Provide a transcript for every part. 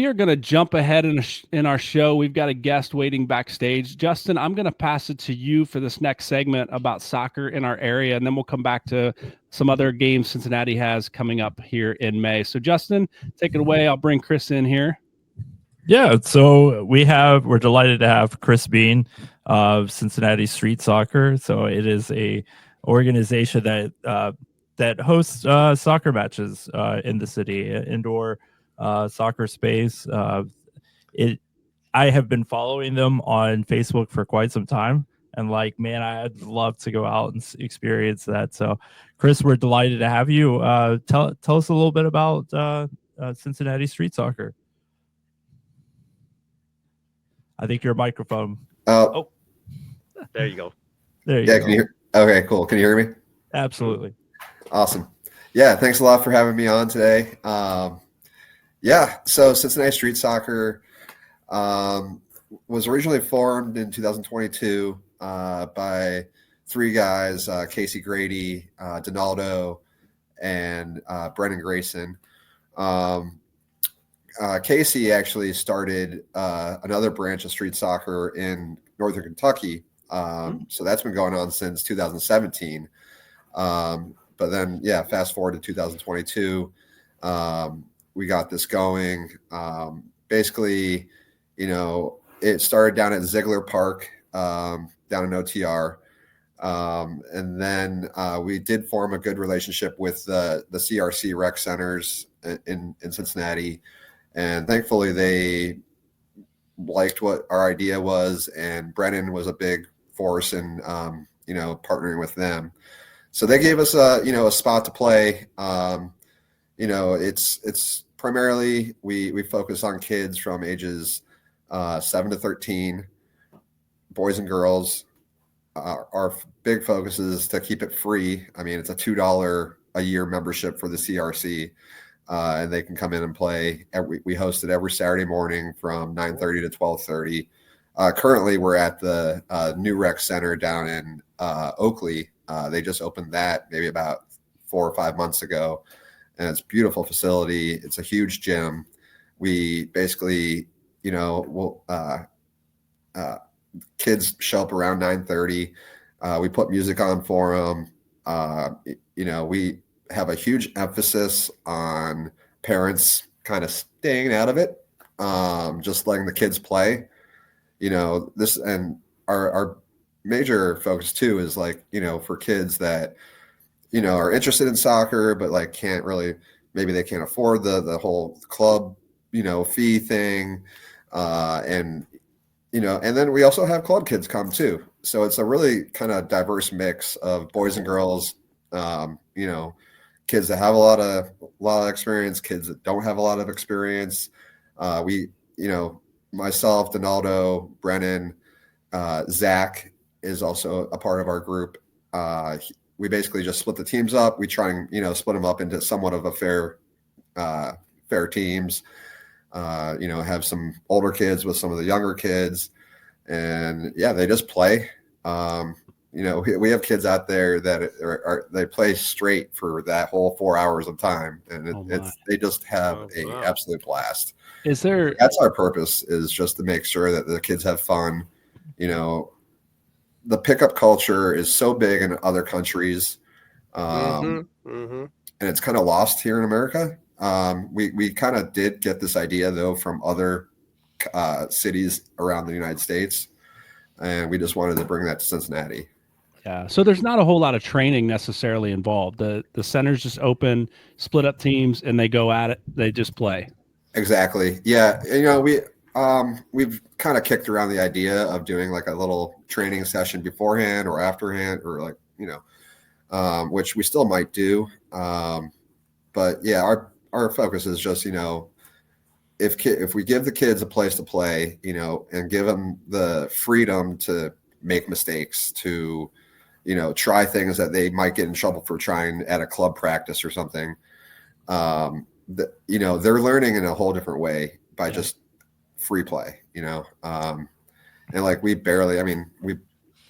We are going to jump ahead in our show. We've got a guest waiting backstage. Justin, I'm going to pass it to you for this next segment about soccer in our area, and then we'll come back to some other games Cincinnati has coming up here in May. So, Justin, take it away. I'll bring Chris in here. Yeah, so we're delighted to have Chris Bean of Cincinnati Street Soccer. So it is a organization that hosts soccer matches in the city, indoor soccer space. I have been following them on Facebook for quite some time, and man, I'd love to go out and experience that. So, Chris, we're delighted to have you. Tell us a little bit about Cincinnati Street Soccer. I think your microphone. Oh, there you go. There you go. Can you hear? Okay, cool. Can you hear me? Absolutely. Awesome. Yeah, thanks a lot for having me on today. So Cincinnati Street Soccer was originally formed in 2022 by three guys, Casey Grady, Donaldo, and Brennan Grayson. Casey actually started another branch of street soccer in Northern Kentucky. So that's been going on since 2017. But then, fast forward to 2022, we got this going. Basically, it started down at Ziegler Park, down in OTR. And then we did form a good relationship with the CRC rec centers in Cincinnati. And thankfully, they liked what our idea was, and Brennan was a big force in, partnering with them. So they gave us a spot to play. It's primarily we focus on kids from ages 7 to 13, boys and girls. Our big focus is to keep it free. I mean, it's a $2 a year membership for the CRC. And they can come in and play. We host it every Saturday morning from 9:30 to 12:30. Currently, we're at the new rec center down in Oakley. They just opened that maybe about 4 or 5 months ago, and it's a beautiful facility. It's a huge gym. We basically, kids show up around 9:30. We put music on for them. We have a huge emphasis on parents kind of staying out of it, just letting the kids play. This, and our major focus too is for kids that are interested in soccer but can't really, maybe they can't afford the whole club fee thing, and then we also have club kids come too. So it's a really kind of diverse mix of boys and girls. Kids that have a lot of experience, kids that don't have a lot of experience. Myself, Donaldo, Brennan, Zach is also a part of our group. We basically just split the teams up. We try and split them up into somewhat of a fair teams. Have some older kids with some of the younger kids, and they just play. We have kids out there that they play straight for that whole 4 hours of time, and they just have an absolute blast. That's our purpose, is just to make sure that the kids have fun. The pickup culture is so big in other countries, and it's kind of lost here in America. We kind of did get this idea though from other cities around the United States, and we just wanted to bring that to Cincinnati. Yeah, so there's not a whole lot of training necessarily involved. The centers just open, split up teams, and they go at it. They just play. Exactly. Yeah, we've kind of kicked around the idea of doing a little training session beforehand or afterhand, or which we still might do. But yeah, our focus is just if we give the kids a place to play, and give them the freedom to make mistakes, to try things that they might get in trouble for trying at a club practice or something. They're learning in a whole different way by just free play, and we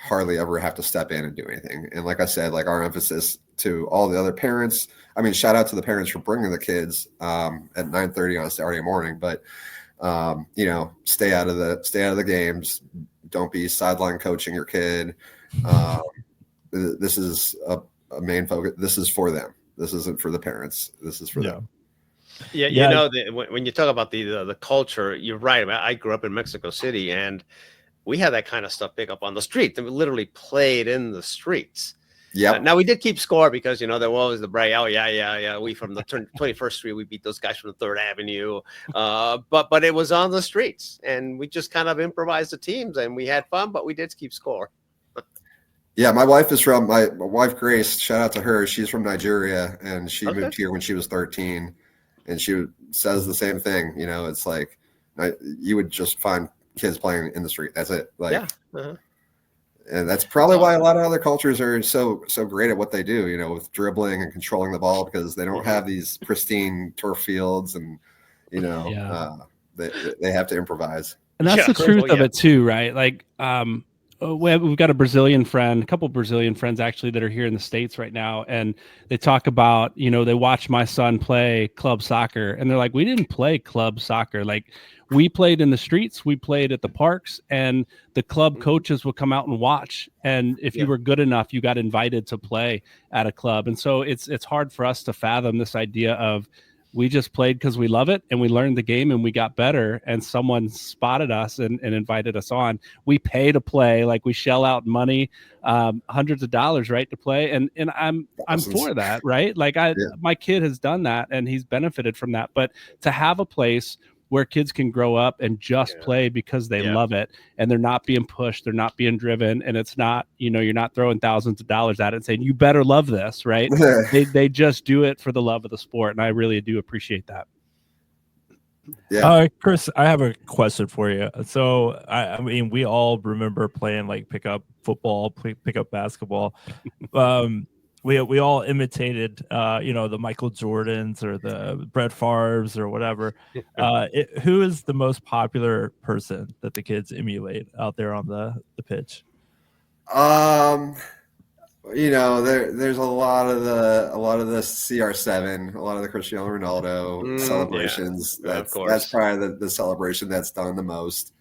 hardly ever have to step in and do anything. And like I said, our emphasis to all the other parents, shout out to the parents for bringing the kids at 9:30 on a Saturday morning, but Stay out of the games. Don't be sideline coaching your kid. This is a main focus. This is for them. This isn't for the parents. This is for them. Yeah, when you talk about the culture, you're right. I mean, I grew up in Mexico City, and we had that kind of stuff pick up on the street. And we literally played in the streets. Yeah. Now we did keep score because there was always the brag. Oh yeah. We from the 21st Street, we beat those guys from the 3rd Avenue. But it was on the streets, and we just kind of improvised the teams, and we had fun. But we did keep score. Yeah, my wife is from my wife Grace. Shout out to her. She's from Nigeria, and she moved here when she was 13. And she says the same thing. It's like you would just find kids playing in the street. That's it. And that's probably why a lot of other cultures are so great at what they do. With dribbling and controlling the ball, because they don't have these pristine turf fields, and they have to improvise. And that's the truth of it too, right? Like, we've got a couple Brazilian friends actually that are here in the States right now. And they talk about, they watch my son play club soccer, and they're like, we didn't play club soccer. Like, we played in the streets, we played at the parks, and the club coaches would come out and watch. And if you were good enough, you got invited to play at a club. And so it's hard for us to fathom this idea of, we just played because we love it, and we learned the game, and we got better, and someone spotted us and invited us on. We pay to play, like we shell out money, hundreds of dollars, right, to play. And I'm for that, right? Like my kid has done that, and he's benefited from that. But to have a place where kids can grow up and just play because they love it, and they're not being pushed, they're not being driven, and it's not, you're not throwing thousands of dollars at it and saying, you better love this, right? they just do it for the love of the sport, and I really do appreciate that. Yeah. Chris, I have a question for you. So, I mean, we all remember playing like pickup football, pickup basketball. We all imitated, the Michael Jordans or the Brett Favres or whatever. Who is the most popular person that the kids emulate out there on the pitch? There's a lot of the CR7, a lot of the Cristiano Ronaldo celebrations. That's probably the celebration that's done the most.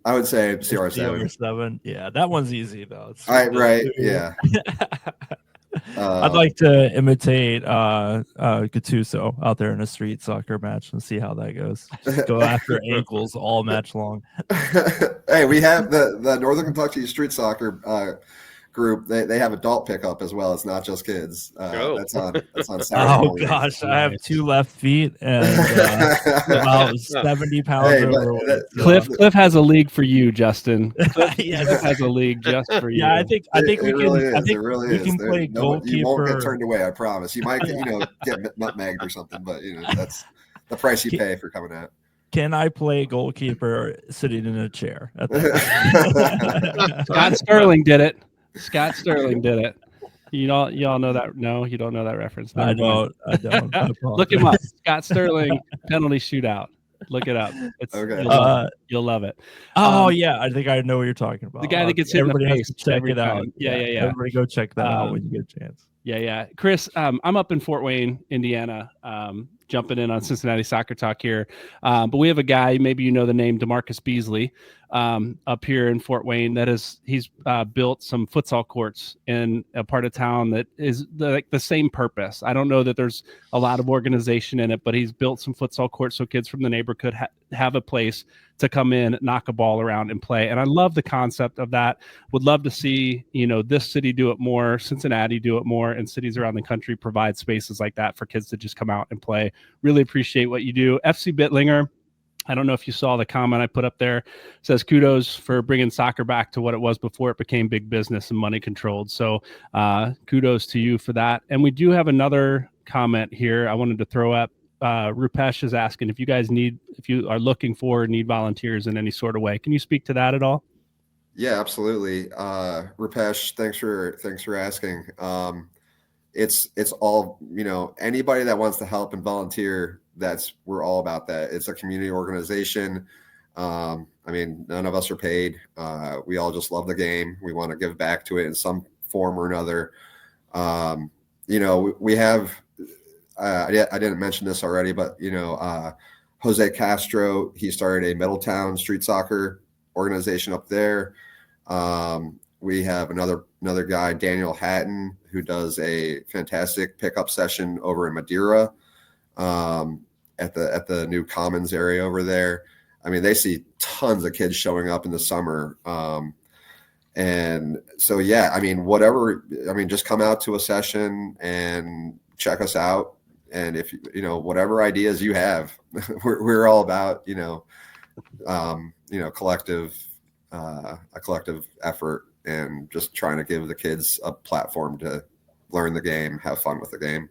I would say CR7. CR7. Yeah, that one's easy though. Right. Yeah. I'd like to imitate Gattuso out there in a street soccer match and see how that goes. Just go after ankles all match long. Hey, we have the Northern Kentucky street soccer group. They have adult pickup as well. It's not just kids. That's on Saturday. Oh gosh, I have 2 left feet and about 70 pounds overweight. Cliff has a league for you, Justin. Cliff has a league just for you. Yeah, I think we can. Really I think really we can play goalkeeper. You won't get turned away. I promise. You might get nutmegged or something, but that's the price you pay for coming out. Can I play goalkeeper sitting in a chair? Scott Sterling did it. Scott Sterling did it. Y'all know that? No, you don't know that reference. I don't. Look him up. Scott Sterling penalty shootout. Look it up. It's okay. You'll love it. Yeah, I think I know what you're talking about. The guy that gets hit in the face. Check it out. Yeah. Everybody go check that out when you get a chance. Yeah. Chris, I'm up in Fort Wayne, Indiana. Jumping in on Cincinnati Soccer Talk here. But we have a guy, maybe you know the name, DeMarcus Beasley, up here in Fort Wayne he's built some futsal courts in a part of town that is the same purpose. I don't know that there's a lot of organization in it, but he's built some futsal courts so kids from the neighborhood have a place to come in, knock a ball around and play. And I love the concept of that. Would love to see, this city do it more, Cincinnati do it more, and cities around the country provide spaces like that for kids to just come out and play. Really appreciate what you do. FC Bittlinger, I don't know if you saw the comment I put up there. It says kudos for bringing soccer back to what it was before it became big business and money controlled. So kudos to you for that. And we do have another comment here I wanted to throw up. Rupesh is asking if you are looking for or need volunteers in any sort of way. Can you speak to that at all? Yeah, absolutely. Rupesh, thanks for asking. It's all, anybody that wants to help and volunteer, we're all about that. It's a community organization. None of us are paid. We all just love the game. We want to give back to it in some form or another. We have, I didn't mention this already, but Jose Castro, he started a Middletown street soccer organization up there. We have another guy, Daniel Hatton, who does a fantastic pickup session over in Madeira, at the new Commons area over there. I mean, they see tons of kids showing up in the summer. And so, yeah, I mean, just come out to a session and check us out. And if whatever ideas you have, we're all about, a collective effort, and just trying to give the kids a platform to learn the game, have fun with the game.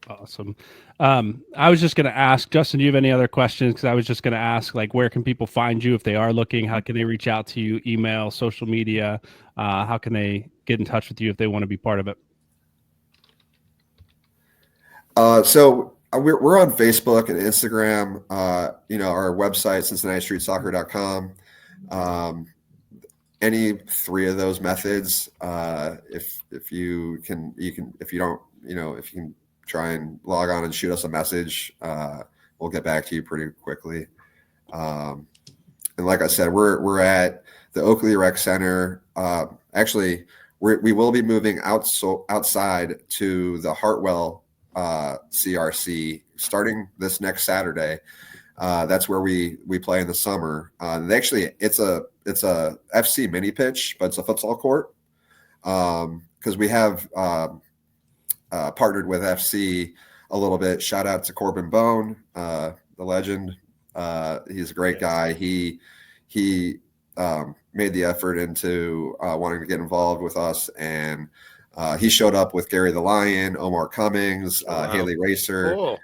Awesome. I was just going to ask, Justin, do you have any other questions? Because I was just going to ask, like, where can people find you if they are looking? How can they reach out to you? Email, social media? How can they get in touch with you if they want to be part of it? So we're on Facebook and Instagram. Our website, CincinnatiStreetSoccer.com. Any three of those methods, if you can try and log on and shoot us a message, we'll get back to you pretty quickly. And like I said, we're at the Oakley Rec Center. Actually, we will be moving outside to the Hartwell CRC starting this next Saturday. That's where we play in the summer. Actually, it's a FC mini pitch, but it's a futsal court, because we have partnered with FC a little bit. Shout out to Corbin Bone, the legend. He's a great guy. He made the effort into wanting to get involved with us, and he showed up with Gary the Lion, Omar Cummings, Haley Racer, Cool.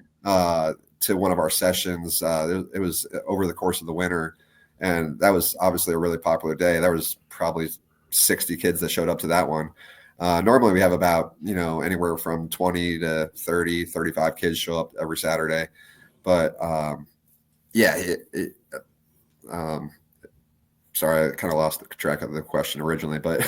To one of our sessions. It was over the course of the winter, and that was obviously a really popular day. There was probably 60 kids that showed up to that one. Normally we have about, anywhere from 20 to 30, 35 kids show up every Saturday. But sorry, I kind of lost track of the question originally, but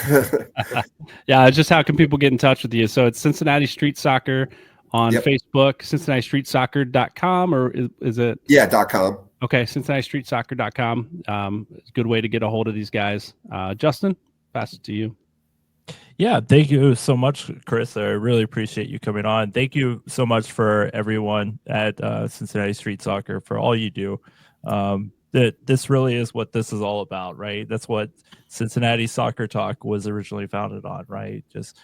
Yeah, just how can people get in touch with you? So it's Cincinnati Street Soccer on Facebook, CincinnatiStreetSoccer.com, or is it? Yeah, .com. Okay, CincinnatiStreetSoccer.com. It's a good way to get a hold of these guys. Justin, pass it to you. Yeah, thank you so much, Chris. I really appreciate you coming on. Thank you so much for everyone at Cincinnati Street Soccer for all you do. This really is what this is all about, right? That's what Cincinnati Soccer Talk was originally founded on, right? Just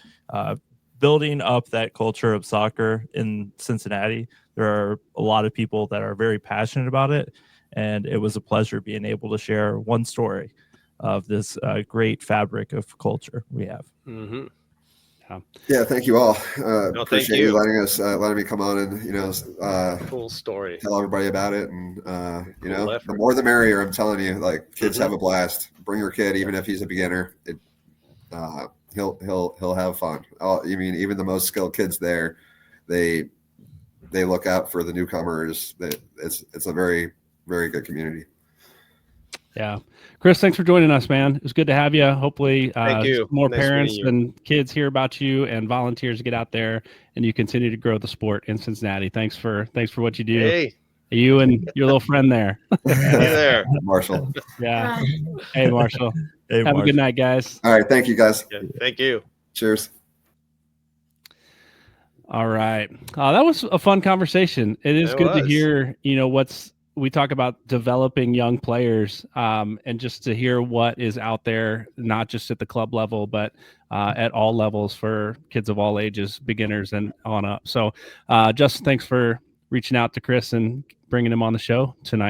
building up that culture of soccer in Cincinnati. There are a lot of people that are very passionate about it, and it was a pleasure being able to share one story of this great fabric of culture we have. Mm-hmm. Yeah, thank you all. Thank Appreciate you letting me come on and cool story. tell everybody about it. And Cool effort. the more the merrier. I'm telling you, like, kids have a blast. Bring your kid, even if he's a beginner. He'll have fun. Even the most skilled kids there, they look out for the newcomers. It's a very, very good community. Yeah. Chris, thanks for joining us, man. It was good to have you. Hopefully Thank you. more Nice parents meeting you. and kids hear about you, and volunteers get out there, and you continue to grow the sport in Cincinnati. Thanks for what you do. Hey, You and your little friend there. hey there. Marshall. Yeah. Hey, Marshall. Hey, Have a good night, guys. All right. Thank you, guys. Yeah, thank you. Cheers. All right. That was a fun conversation. It is good to hear, we talk about developing young players, and just to hear what is out there, not just at the club level, but at all levels for kids of all ages, beginners and on up. So, Justin, thanks for reaching out to Chris and bringing him on the show tonight.